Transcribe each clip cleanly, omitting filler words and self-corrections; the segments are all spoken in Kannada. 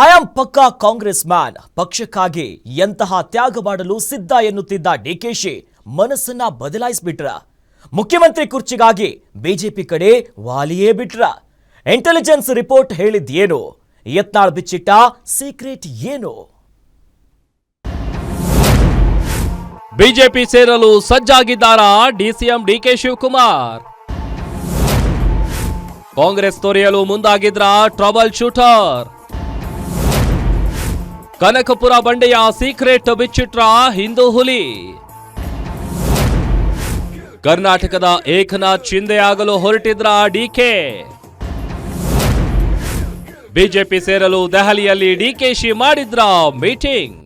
ಐ ಆಮ್ ಪಕ್ಕಾ ಕಾಂಗ್ರೆಸ್ ಮ್ಯಾನ್, ಪಕ್ಷಕ್ಕಾಗಿ ಎಂತಹ ತ್ಯಾಗ ಮಾಡಲು ಸಿದ್ಧ ಎನ್ನುತ್ತಿದ್ದ ಡಿಕೆಶಿ ಮನಸ್ಸನ್ನ ಬದಲಾಯಿಸಿಬಿಟ್ರ. ಮುಖ್ಯಮಂತ್ರಿ ಕುರ್ಚಿಗಾಗಿ ಬಿಜೆಪಿ ಕಡೆ ವಾಲಿಯೇ ಬಿಟ್ರ. ಇಂಟೆಲಿಜೆನ್ಸ್ ರಿಪೋರ್ಟ್ ಹೇಳಿದ್ದೇನು? ಯತ್ನಾಳ್ ಬಿಚ್ಚಿಟ್ಟ ಸೀಕ್ರೆಟ್ ಏನು? ಬಿಜೆಪಿ ಸೇರಲು ಸಜ್ಜಾಗಿದ್ದಾರಾ ಡಿಸಿಎಂ ಡಿಕೆ ಶಿವಕುಮಾರ್? ಕಾಂಗ್ರೆಸ್ ತೊರೆಯಲು ಮುಂದಾಗಿದ್ರ ಟ್ರಬಲ್ ಶೂಟರ್? ಕನಕಪುರ ಬಂಡೆಯ ಸೀಕ್ರೆಟ್ ಬಿಚ್ಚಿಟ್ರ ಹಿಂದೂ ಹುಲಿ? ಕರ್ನಾಟಕದ ಏಕನಾಥ್ ಶಿಂದೆ ಆಗಲು ಹೊರಟಿದ್ರ ಡಿಕೆ? ಬಿಜೆಪಿ ಸೇರಲು ದೆಹಲಿಯಲ್ಲಿ ಡಿಕೆಶಿ ಮಾಡಿದ್ರ ಮೀಟಿಂಗ್?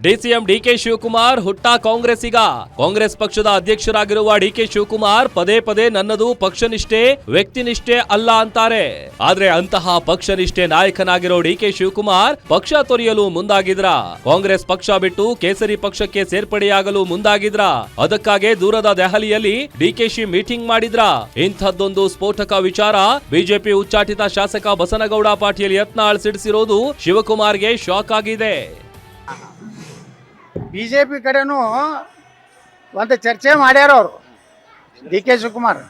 ಡಿಸಿಎಂ ಡಿಕೆ ಶಿವಕುಮಾರ್ ಹುಟ್ಟ ಕಾಂಗ್ರೆಸ್ಸಿಗ. ಕಾಂಗ್ರೆಸ್ ಪಕ್ಷದ ಅಧ್ಯಕ್ಷರಾಗಿರುವ ಡಿಕೆ ಶಿವಕುಮಾರ್ ಪದೇ ಪದೇ ನನ್ನದು ಪಕ್ಷನಿಷ್ಠೆ ವ್ಯಕ್ತಿನಿಷ್ಠೆ ಅಲ್ಲ ಅಂತಾರೆ. ಆದ್ರೆ ಅಂತಹ ಪಕ್ಷನಿಷ್ಠೆ ನಾಯಕನಾಗಿರೋ ಡಿಕೆ ಶಿವಕುಮಾರ್ ಪಕ್ಷ ತೊರೆಯಲು ಮುಂದಾಗಿದ್ರ. ಕಾಂಗ್ರೆಸ್ ಪಕ್ಷ ಬಿಟ್ಟು ಕೇಸರಿ ಪಕ್ಷಕ್ಕೆ ಸೇರ್ಪಡೆಯಾಗಲು ಮುಂದಾಗಿದ್ರ. ಅದಕ್ಕಾಗಿ ದೂರದ ದೆಹಲಿಯಲ್ಲಿ ಡಿಕೆಶಿ ಮೀಟಿಂಗ್ ಮಾಡಿದ್ರ. ಇಂಥದ್ದೊಂದು ಸ್ಫೋಟಕ ವಿಚಾರ ಬಿಜೆಪಿ ಉಚ್ಚಾಟಿತ ಶಾಸಕ ಬಸನಗೌಡ ಪಾಟೀಲ್ ಯತ್ನಾಳ್ ಸಿಡಿಸಿರೋದು ಶಿವಕುಮಾರ್ಗೆ ಶಾಕ್ ಆಗಿದೆ. ಬಿಜೆಪಿ ಕಡೆನೂ ಒಂದು ಚರ್ಚೆ ಮಾಡ್ಯಾರ ಅವರು. ಡಿ ಕೆ ಶಿವಕುಮಾರ್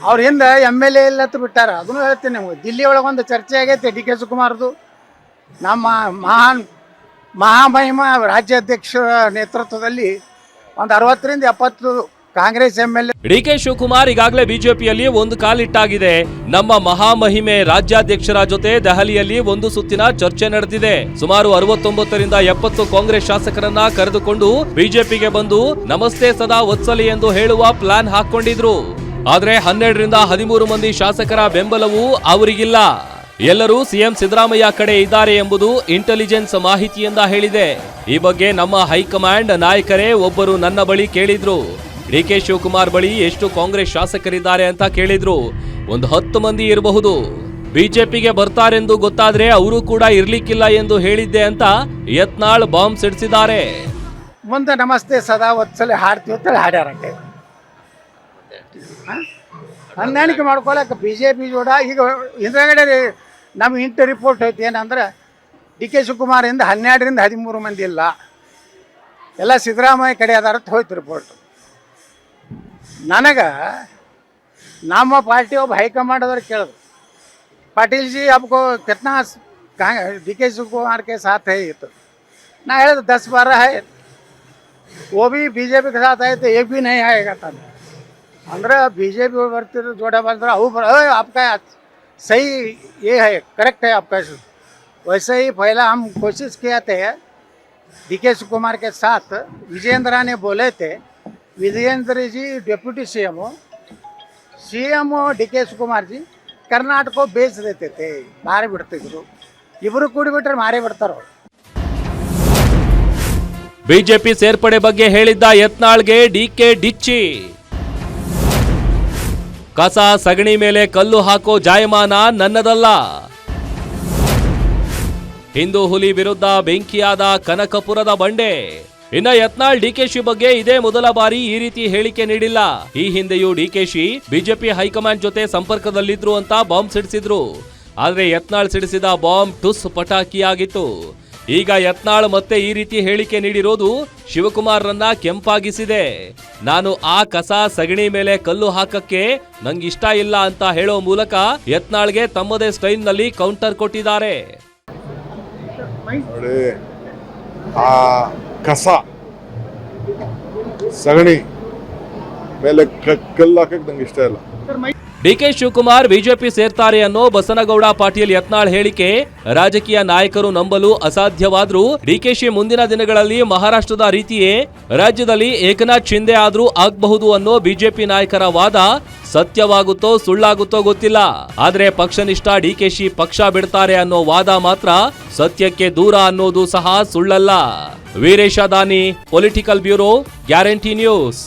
ಅವ್ರ ಹಿಂದೆ MLA ಇಲ್ಲತ್ತು ಬಿಟ್ಟಾರ. ಅದನ್ನು ಹೇಳ್ತೀನಿ ನಿಮ್ಗೆ. ದಿಲ್ಲಿ ಒಳಗೆ ಒಂದು ಚರ್ಚೆ ಆಗೈತೆ ಡಿ ಕೆ ಶಿವಕುಮಾರ್ದು. ನಮ್ಮ ಮಹಾಮಹಿಮ ರಾಜ್ಯಾಧ್ಯಕ್ಷರ ನೇತೃತ್ವದಲ್ಲಿ ಒಂದು 60ರಿಂದ 70 ಕಾಂಗ್ರೆಸ್ MLA. ಡಿಕೆ ಶಿವಕುಮಾರ್ ಈಗಾಗಲೇ ಬಿಜೆಪಿಯಲ್ಲಿ ಒಂದು ಕಾಲಿಟ್ಟಾಗಿದೆ. ನಮ್ಮ ಮಹಾಮಹಿಮೆ ರಾಜ್ಯಾಧ್ಯಕ್ಷರ ಜೊತೆ ದೆಹಲಿಯಲ್ಲಿ ಒಂದು ಸುತ್ತಿನ ಚರ್ಚೆ ನಡೆದಿದೆ. ಸುಮಾರು 69ರಿಂದ 70 ಕಾಂಗ್ರೆಸ್ ಶಾಸಕರನ್ನ ಕರೆದುಕೊಂಡು ಬಿಜೆಪಿಗೆ ಬಂದು ನಮಸ್ತೆ ಸದಾ ವತ್ಸಲಿ ಎಂದು ಹೇಳುವ ಪ್ಲಾನ್ ಹಾಕೊಂಡಿದ್ರು. ಆದ್ರೆ 12ರಿಂದ 13 ಮಂದಿ ಶಾಸಕರ ಬೆಂಬಲವೂ ಅವರಿಗಿಲ್ಲ. ಎಲ್ಲರೂ ಸಿಎಂ ಸಿದ್ದರಾಮಯ್ಯ ಕಡೆ ಇದ್ದಾರೆ ಎಂಬುದು ಇಂಟೆಲಿಜೆನ್ಸ್ ಮಾಹಿತಿಯಿಂದ ಹೇಳಿದೆ. ಈ ಬಗ್ಗೆ ನಮ್ಮ ಹೈಕಮಾಂಡ್ ನಾಯಕರೇ ಒಬ್ಬರು ನನ್ನ ಬಳಿ ಕೇಳಿದ್ರು. ಡಿಕೆ ಶಿವಕುಮಾರ್ ಬಳಿ ಎಷ್ಟು ಕಾಂಗ್ರೆಸ್ ಶಾಸಕರಿದ್ದಾರೆ ಅಂತ ಕೇಳಿದ್ರು. ಒಂದು 10 ಮಂದಿ ಇರಬಹುದು. ಬಿಜೆಪಿಗೆ ಬರ್ತಾರೆಂದು ಗೊತ್ತಾದ್ರೆ ಅವರು ಕೂಡ ಇರ್ಲಿಕ್ಕಿಲ್ಲ ಎಂದು ಹೇಳಿದ್ದೆ ಅಂತ ಯತ್ನಾಳ್ ಬಾಂಬ್ ಸಿಡಿಸಿದ್ದಾರೆ. ಮುಂದೆ ನಮಸ್ತೆ ಸದಾ ವತ್ಸಲೆ ಹಾಡ್ತೀವಿ ಅಂತೇಳಿ ಹಾಡ್ಯಾರಂತೆ. ಹೊಂದಾಣಿಕೆ ಮಾಡ್ಕೊಳಕ್ಕೆ ಬಿಜೆಪಿ ಜೋಡ ಈಗ ಹಿಂದ್ಗಡೆ ನಮ್ಮ ರಿಪೋರ್ಟ್ ಐತಿ. ಏನಂದ್ರೆ ಡಿ ಕೆ ಶಿವಕುಮಾರಿಂದ 12ರಿಂದ 13 ಮಂದಿ ಇಲ್ಲ, ಎಲ್ಲ ಸಿದ್ದರಾಮಯ್ಯ ಕಡೆ ಅದಾರ ಹೋಯ್ತು ರಿಪೋರ್ಟ್. ನನಗೆ ನಮ್ಮ ಪಾರ್ಟಿ ಒಬ್ಬ ಹೈಕಮಾಂಡ್ अदर ಕೇಳಿದ್ರು, पाटिल जी आपको कितना डी के शिवकुमार के साथ है? ये तो ना है 10-12 है, वो भी बीजेपी के साथ आए तो एक भी नहीं आएगा था. अंदर बीजेपी वर्ती जोड़ा बंद आपका सही ये है, करेक्ट है आपका. वैसे ही पहला हम कोशिश किया थे डी के शिवकुमार के साथ. विजयेंद्र ने बोले थे, विजयेंद्र जी डेप्यूटी सीएम डी के शिवकुमार जी कर्नाटक बेच देते थे, मारे बिಡ್ತಿದ್ರು. ಇಬ್ಬರು ಕೂಡಿ ಬಿಟ್ರೆ ಮಾರೇ ಬಿಡ್ತಾರೋ. ಬಿಜೆಪಿ ಸೇರ್ಪಡೆ ಬಗ್ಗೆ ಹೇಳಿದ್ದ ಯತ್ನಾಳ್ಗೆ ಡಿಕೆ ಡಿಚ್ಚಿ. ಕಸ ಸಗಣಿ ಮೇಲೆ ಕಲ್ಲು ಹಾಕೋ ಜಾಯಮಾನ ನನ್ನದಲ್ಲ. ಹಿಂದೂ ಹುಲಿ ವಿರುದ್ಧ ಬೆಂಕಿಯಾದ ಕನಕಪುರದ ಬಂಡೆ. ಇನ್ನ ಯತ್ನಾಳ್ ಡಿಕೆಶಿ ಬಗ್ಗೆ ಇದೇ ಮೊದಲ ಬಾರಿ ಈ ರೀತಿ ಹೇಳಿಕೆ ನೀಡಿಲ್ಲ. ಈ ಹಿಂದೆಯೂ ಡಿಕೆಶಿ ಬಿಜೆಪಿ ಹೈಕಮಾಂಡ್ ಜೊತೆ ಸಂಪರ್ಕದಲ್ಲಿದ್ರು ಅಂತ ಬಾಂಬ್ ಸಿಡಿಸಿದ್ರು. ಆದ್ರೆ ಯತ್ನಾಳ್ ಸಿಡಿಸಿದ ಬಾಂಬ್ ಟುಸ್ ಪಟಾಕಿಯಾಗಿತ್ತು. ಈಗ ಯತ್ನಾಳ್ ಮತ್ತೆ ಈ ರೀತಿ ಹೇಳಿಕೆ ನೀಡಿರೋದು ಶಿವಕುಮಾರ್ರನ್ನ ಕೆಂಪಾಗಿಸಿದೆ. ನಾನು ಆ ಕಸ ಸಗಣಿ ಮೇಲೆ ಕಲ್ಲು ಹಾಕಕ್ಕೆ ನಂಗಿಷ್ಟ ಇಲ್ಲ ಅಂತ ಹೇಳೋ ಮೂಲಕ ಯತ್ನಾಳ್ಗೆ ತಮ್ಮದೇ ಸ್ಟೈಲ್ ನಲ್ಲಿ ಕೌಂಟರ್ ಕೊಟ್ಟಿದ್ದಾರೆ. ಕಸ ಸಗಣಿ ಮೇಲೆ ಕಲ್ಲು ಹಾಕಕ್ಕೆ ನಂಗೆ ಇಷ್ಟ ಇಲ್ಲ. ಡಿಕೆ ಶಿವಕುಮಾರ್ ಬಿಜೆಪಿ ಸೇರ್ತಾರೆ ಅನ್ನೋ ಬಸನಗೌಡ ಪಾಟೀಲ್ ಯತ್ನಾಳ್ ಹೇಳಿಕೆ ರಾಜಕೀಯ ನಾಯಕರು ನಂಬಲು ಅಸಾಧ್ಯವಾದ್ರೂ ಡಿಕೆಶಿ ಮುಂದಿನ ದಿನಗಳಲ್ಲಿ ಮಹಾರಾಷ್ಟ್ರದ ರೀತಿಯೇ ರಾಜ್ಯದಲ್ಲಿ ಏಕನಾಥ್ ಶಿಂದೆ ಆದ್ರೂ ಆಗಬಹುದು ಅನ್ನೋ ಬಿಜೆಪಿ ನಾಯಕರ ವಾದ ಸತ್ಯವಾಗುತ್ತೋ ಸುಳ್ಳಾಗುತ್ತೋ ಗೊತ್ತಿಲ್ಲ. ಆದ್ರೆ ಪಕ್ಷನಿಷ್ಠ ಡಿಕೆಶಿ ಪಕ್ಷ ಬಿಡ್ತಾರೆ ಅನ್ನೋ ವಾದ ಮಾತ್ರ ಸತ್ಯಕ್ಕೆ ದೂರ ಅನ್ನೋದು ಸಹ ಸುಳ್ಳಲ್ಲ. ವೀರೇಶ ದಾನಿ, ಪೊಲಿಟಿಕಲ್ ಬ್ಯೂರೋ, ಗ್ಯಾರಂಟಿ ನ್ಯೂಸ್.